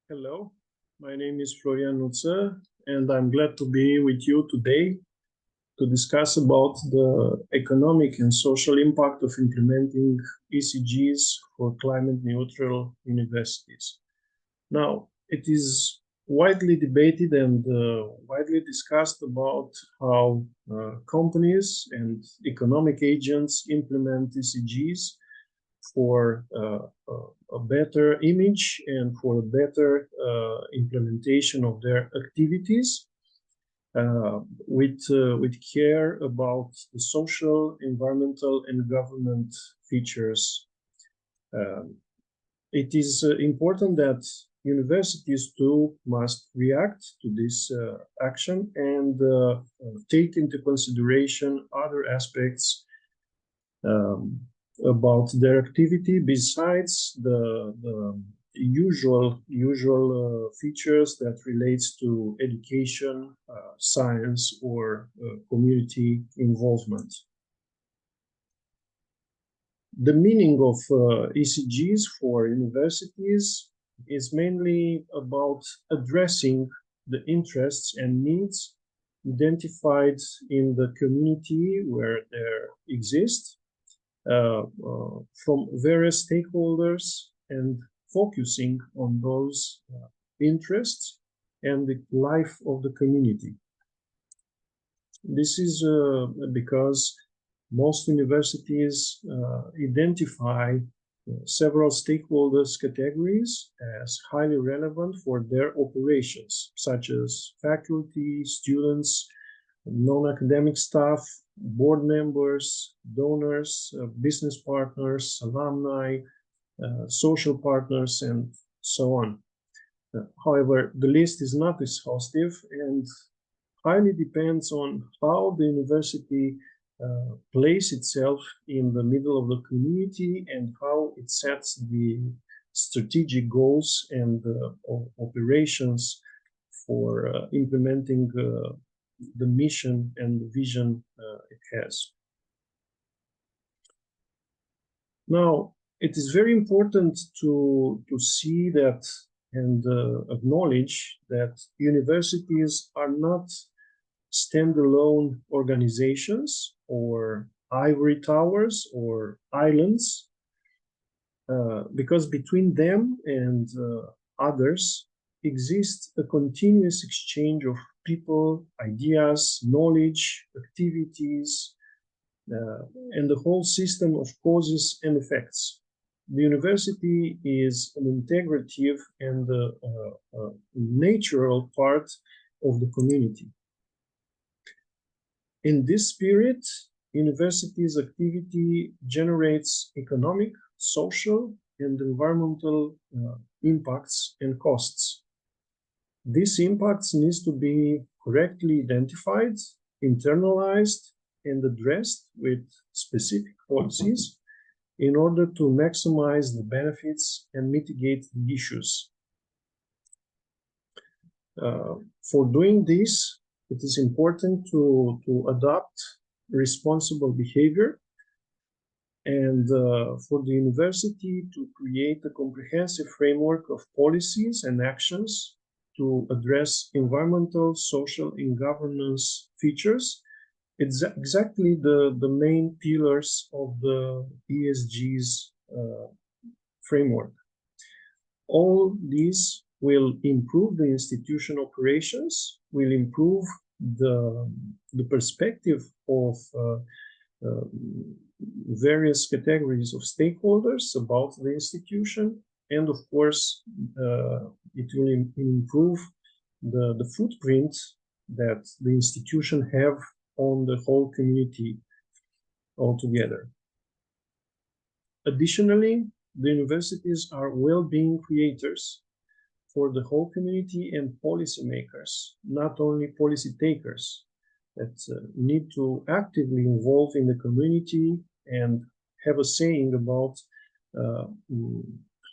Hello, my name is Florian Nuţă, and I'm glad to be with you today to discuss about the economic and social impact of implementing ESGs for climate neutral universities. Now, it is widely debated and widely discussed about how companies and economic agents implement ESGs for a better image and for a better implementation of their activities with care about the social, environmental, and government features. It is important that universities too must react to this action and take into consideration other aspects about their activity besides the usual features that relates to education, science, or community involvement. The meaning of ESGs for universities is mainly about addressing the interests and needs identified in the community where they exist from various stakeholders and focusing on those interests and the life of the community. This is because most universities identify several stakeholders categories as highly relevant for their operations, such as faculty, students, non-academic staff, board members, donors, business partners, alumni, social partners, and so on. However, the list is not exhaustive and highly depends on how the university places itself in the middle of the community and how it sets the strategic goals and operations for implementing the mission and the vision it has. Now, it is very important to see that and acknowledge that universities are not standalone organizations or ivory towers or islands, because between them and others exists a continuous exchange of people, ideas, knowledge, activities, and the whole system of causes and effects. The university is an integrative and natural part of the community. In this spirit, university's activity generates economic, social, and environmental impacts and costs. These impacts need to be correctly identified, internalized, and addressed with specific policies in order to maximize the benefits and mitigate the issues. For doing this, it is important to adopt responsible behavior and for the university to create a comprehensive framework of policies and actions to address environmental, social, and governance features. It's exactly the main pillars of the ESGs framework. All these will improve the institution operations, will improve the perspective of various categories of stakeholders about the institution, and of course, it will improve the footprint that the institution have on the whole community altogether. Additionally, the universities are well-being creators for the whole community and policymakers, not only policy takers, that need to actively involve in the community and have a saying about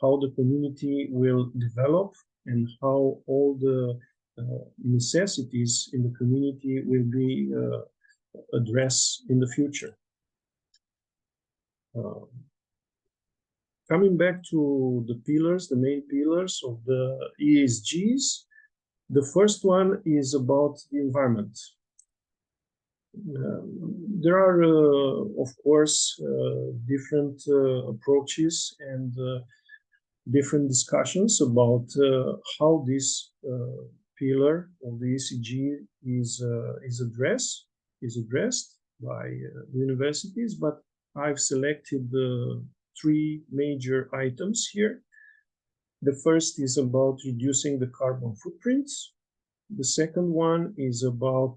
how the community will develop and how all the necessities in the community will be addressed in the future. Coming back to the pillars, the main pillars of the ESGs, the first one is about the environment. There are, of course, different approaches and different discussions about how this pillar of the ESG is addressed by universities, but I've selected the three major items here. The first is about reducing the carbon footprints. The second one is about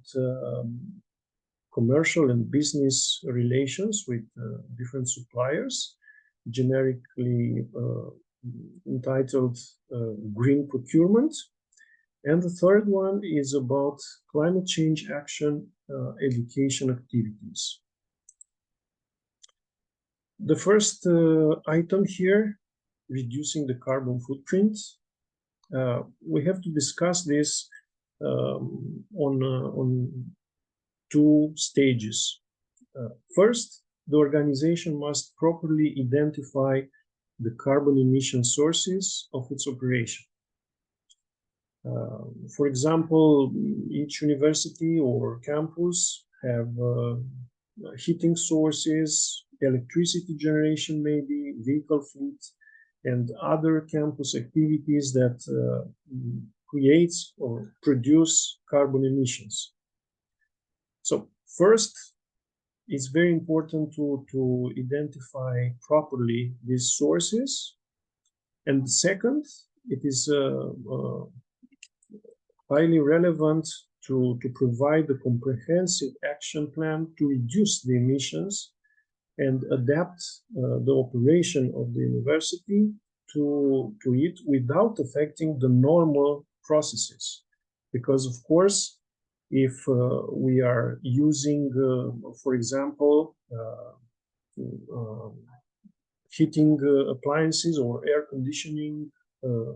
commercial and business relations with different suppliers, generically entitled green procurement. And the third one is about climate change action education activities. The first item here, reducing the carbon footprint, we have to discuss this on two stages. First, the organization must properly identify the carbon emission sources of its operation. For example, each university or campus have heating sources, electricity generation maybe, vehicle fleet, and other campus activities that create or produce carbon emissions. So first, it's very important to identify properly these sources. And second, it is highly relevant to provide a comprehensive action plan to reduce the emissions and adapt the operation of the university to it without affecting the normal processes. Because of course, if we are using, for example, heating appliances or air conditioning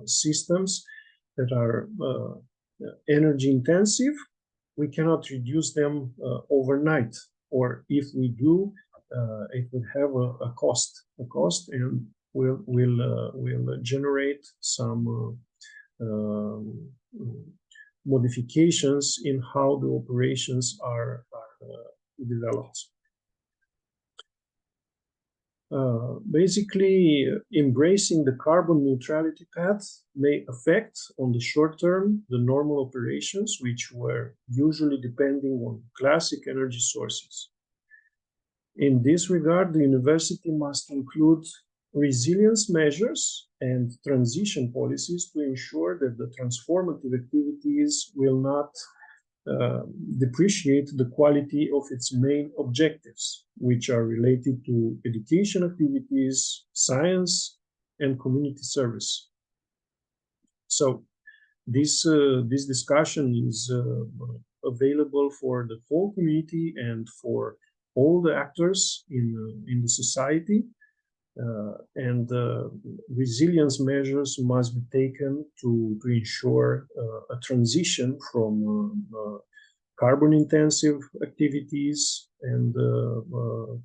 systems that are energy intensive, we cannot reduce them overnight, or if we do, it will have a cost and will generate some modifications in how the operations are developed. Basically, embracing the carbon neutrality path may affect on the short term the normal operations, which were usually depending on classic energy sources. In this regard, the university must include resilience measures and transition policies to ensure that the transformative activities will not depreciate the quality of its main objectives, which are related to education activities, science, and community service. So this discussion is available for the whole community and for all the actors in the society. And resilience measures must be taken to ensure a transition from carbon-intensive activities and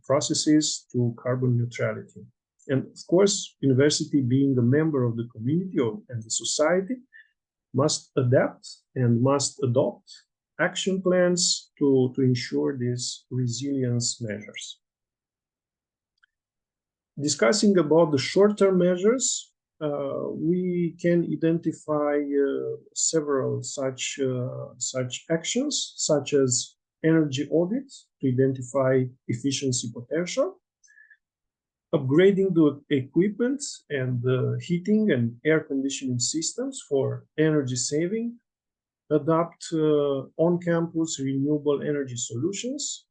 processes to carbon neutrality. And of course, university, being a member of the community and the society, must adapt and must adopt action plans to ensure these resilience measures. Discussing about the short-term measures, we can identify several such actions, such as energy audit to identify efficiency potential, upgrading the equipment and the heating and air conditioning systems for energy saving, adopt on-campus renewable energy solutions,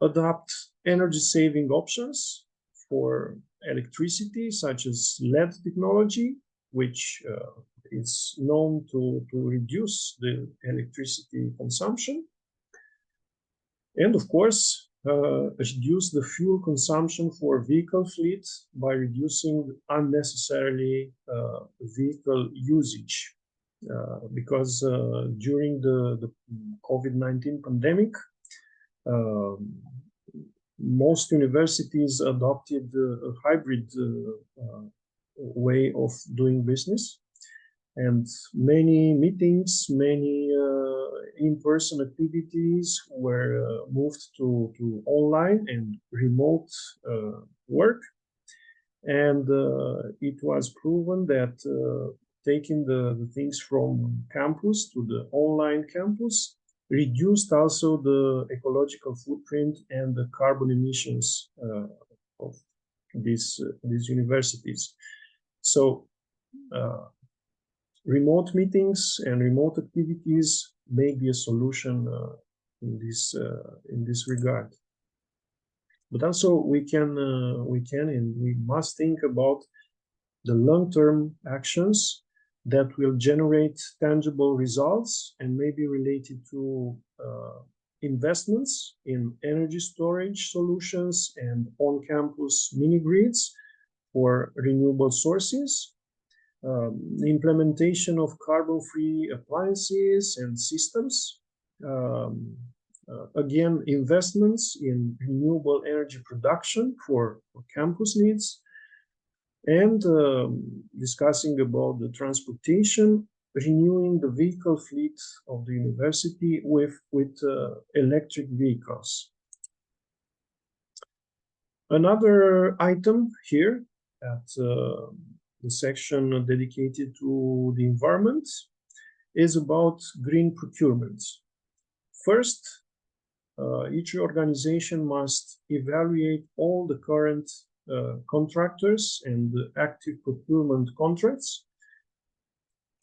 adopt energy-saving options for electricity, such as LED technology, which is known to reduce the electricity consumption. And of course, reduce the fuel consumption for vehicle fleet by reducing unnecessarily vehicle usage. Because during the COVID-19 pandemic, most universities adopted a hybrid way of doing business, and many meetings, many in-person activities were moved to online and remote work. And it was proven that taking the things from campus to the online campus reduced also the ecological footprint and the carbon emissions of these universities. So remote meetings and remote activities may be a solution in this regard. But also we can and we must think about the long-term actions that will generate tangible results and may be related to investments in energy storage solutions and on-campus mini-grids for renewable sources, the implementation of carbon-free appliances and systems, again, investments in renewable energy production for campus needs, and discussing about the transportation, renewing the vehicle fleet of the university with electric vehicles. Another item here at the section dedicated to the environment is about green procurement. First, each organization must evaluate all the current contractors and the active procurement contracts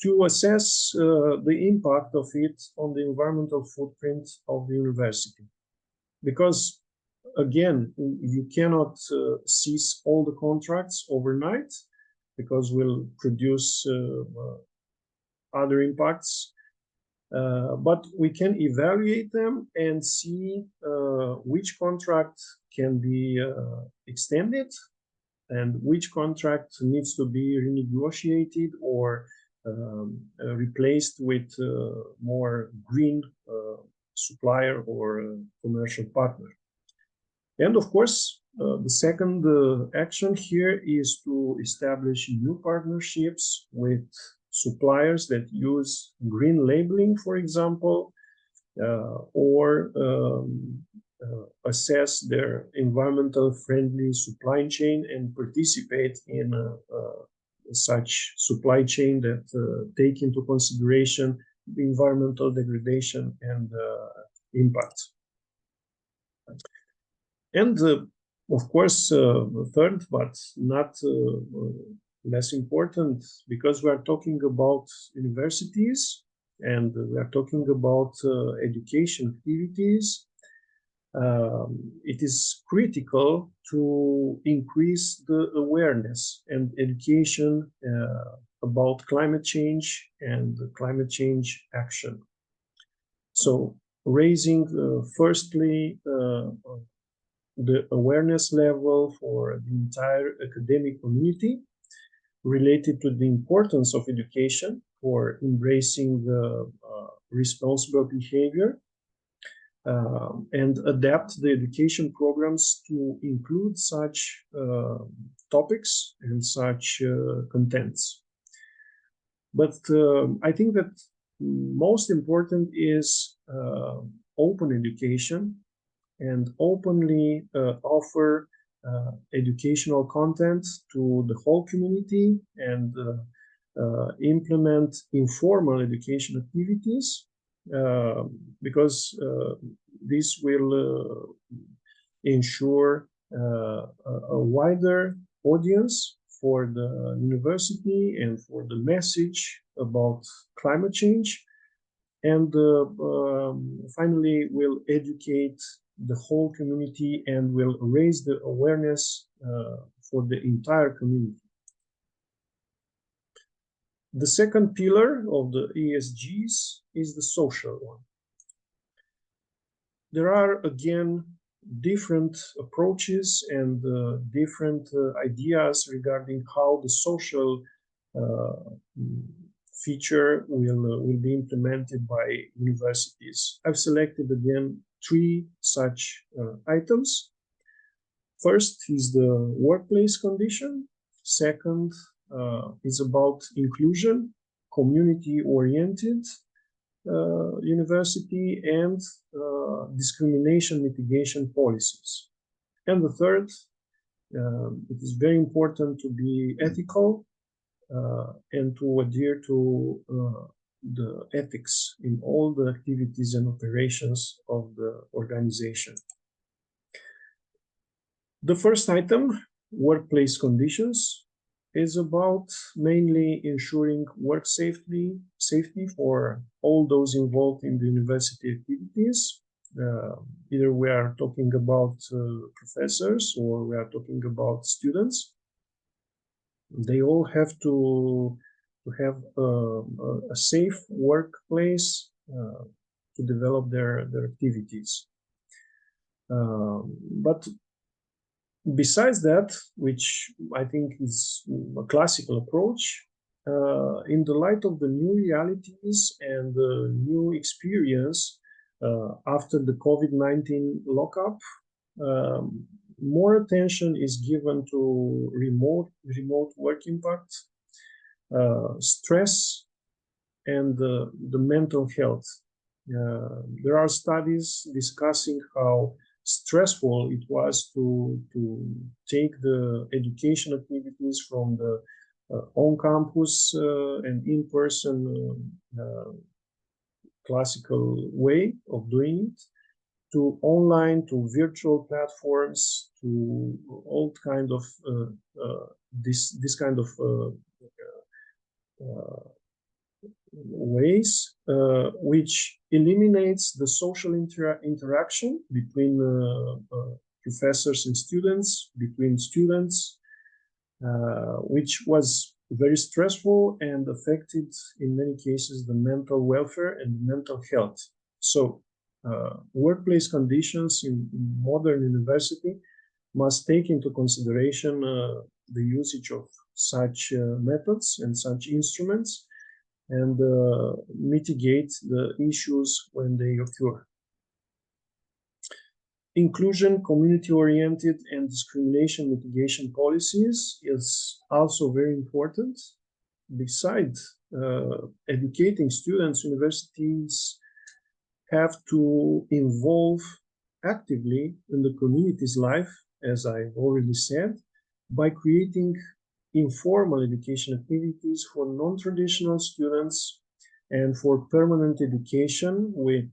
to assess the impact of it on the environmental footprint of the university. Because, again, you cannot cease all the contracts overnight, because we'll produce other impacts. But we can evaluate them and see which contract can be extended and which contract needs to be renegotiated or replaced with more green supplier or commercial partner. And of course, the second action here is to establish new partnerships with suppliers that use green labeling, for example, or assess their environmental friendly supply chain and participate in such supply chain that take into consideration the environmental degradation and impact. And of course, third, but not less important, because we are talking about universities and we are talking about education activities, it is critical to increase the awareness and education about climate change and climate change action. So raising firstly the awareness level for the entire academic community related to the importance of education for embracing the responsible behavior, and adapt the education programs to include such topics and such contents. But I think that most important is open education and openly offer educational content to the whole community and implement informal education activities, because this will ensure a wider audience for the university and for the message about climate change, and finally will educate the whole community and will raise the awareness for the entire community. The second pillar of the ESGs is the social one. There are, again, different approaches and different ideas regarding how the social feature will be implemented by universities. I've selected again 3 such items. First is the workplace condition. Second is about inclusion, community-oriented university, and discrimination mitigation policies. And the third, it is very important to be ethical and to adhere to the ethics in all the activities and operations of the organization. The first item, workplace conditions, is about mainly ensuring work safety for all those involved in the university activities. Either we are talking about professors or we are talking about students. They all have to have a safe workplace to develop their activities. But besides that, which I think is a classical approach, in the light of the new realities and the new experience after the COVID-19 lockup, more attention is given to remote work impact, stress, and the mental health. There are studies discussing how stressful it was to take the education activities from the on-campus and in-person classical way of doing it, to online, to virtual platforms, to all kind of this kind of ways, which eliminates the social interaction between professors and students, between students, which was very stressful and affected in many cases the mental welfare and mental health. So workplace conditions in modern university must take into consideration the usage of such methods and such instruments, and mitigate the issues when they occur. Inclusion, community-oriented, and discrimination mitigation policies is also very important. Besides educating students, universities have to involve actively in the community's life, as I've already said, by creating informal education activities for non-traditional students and for permanent education with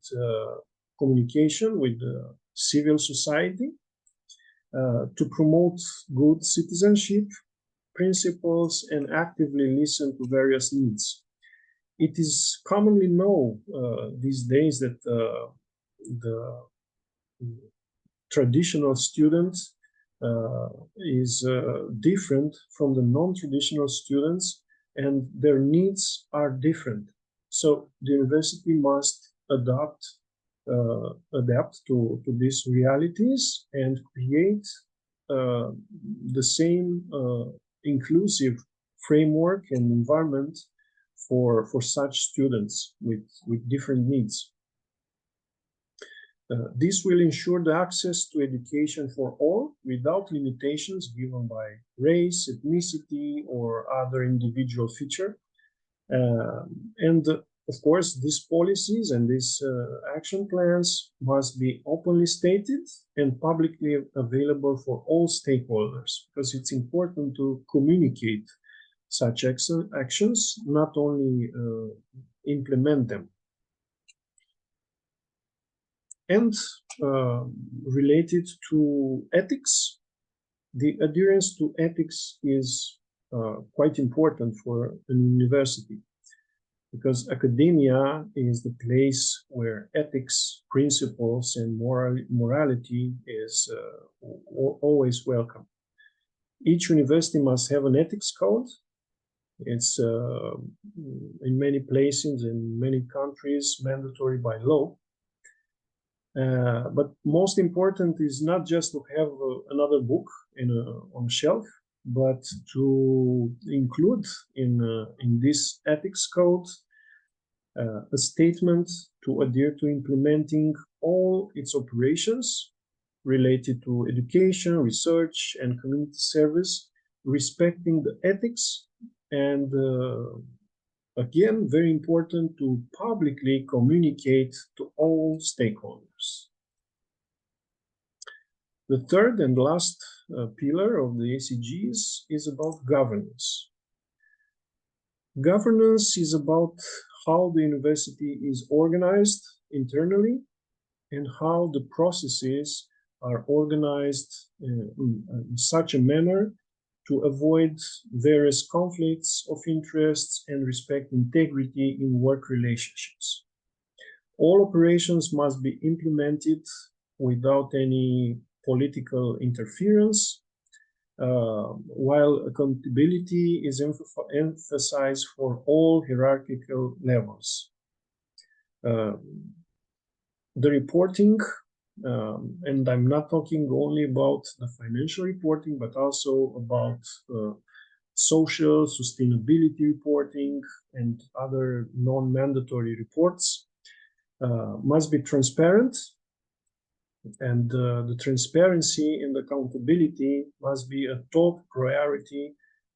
communication with civil society to promote good citizenship principles and actively listen to various needs. It is commonly known these days that the traditional students is different from the non-traditional students, and their needs are different. So the university must adapt to these realities and create the same inclusive framework and environment for such students with different needs. This will ensure the access to education for all without limitations given by race, ethnicity, or other individual feature. And of course, these policies and these action plans must be openly stated and publicly available for all stakeholders, because it's important to communicate such actions, not only implement them. And related to ethics, the adherence to ethics is quite important for an university, because academia is the place where ethics, principles, and morality is always welcome. Each university must have an ethics code. It's in many places, in many countries, mandatory by law. But most important is not just to have another book on a shelf, but to include in this ethics code a statement to adhere to implementing all its operations related to education, research, and community service, respecting the ethics, and again, very important to publicly communicate to all stakeholders. The third and last pillar of the ESGs is about governance. Governance is about how the university is organized internally and how the processes are organized in such a manner to avoid various conflicts of interests and respect integrity in work relationships. All operations must be implemented without any political interference, while accountability is emphasized for all hierarchical levels. The reporting, and I'm not talking only about the financial reporting, but also about social sustainability reporting and other non-mandatory reports, must be transparent, and the transparency and accountability must be a top priority,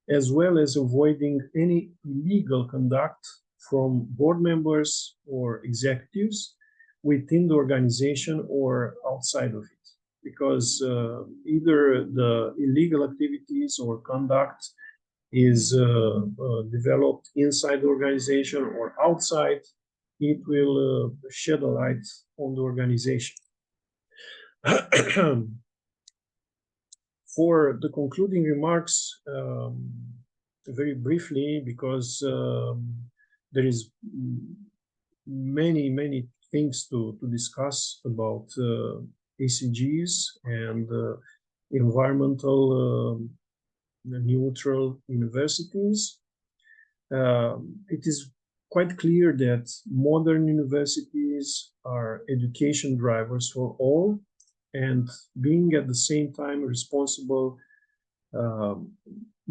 as well as avoiding any illegal conduct from board members or executives within the organization or outside of it, because either the illegal activities or conduct is developed inside the organization or outside, it will shed a light on the organization. For the concluding remarks, very briefly, because there is many things to discuss about ESGs and environmental neutral universities. It is quite clear that modern universities are education drivers for all, and being at the same time responsible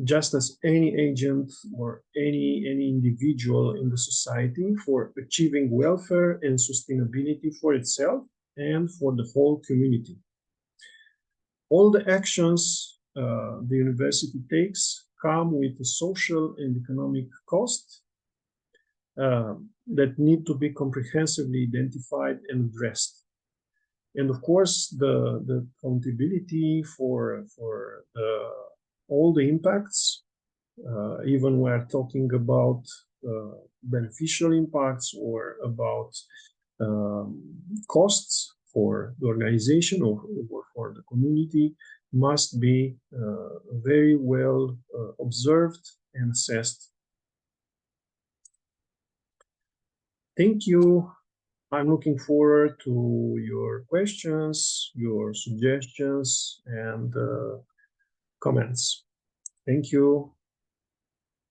just as any agent or any individual in the society for achieving welfare and sustainability for itself and for the whole community. All the actions the university takes come with a social and economic cost that need to be comprehensively identified and addressed. And of course, the accountability for all the impacts, even when we're talking about beneficial impacts or about costs for the organization or for the community, must be very well observed and assessed. Thank you. I'm looking forward to your questions, your suggestions, and comments. Thank you.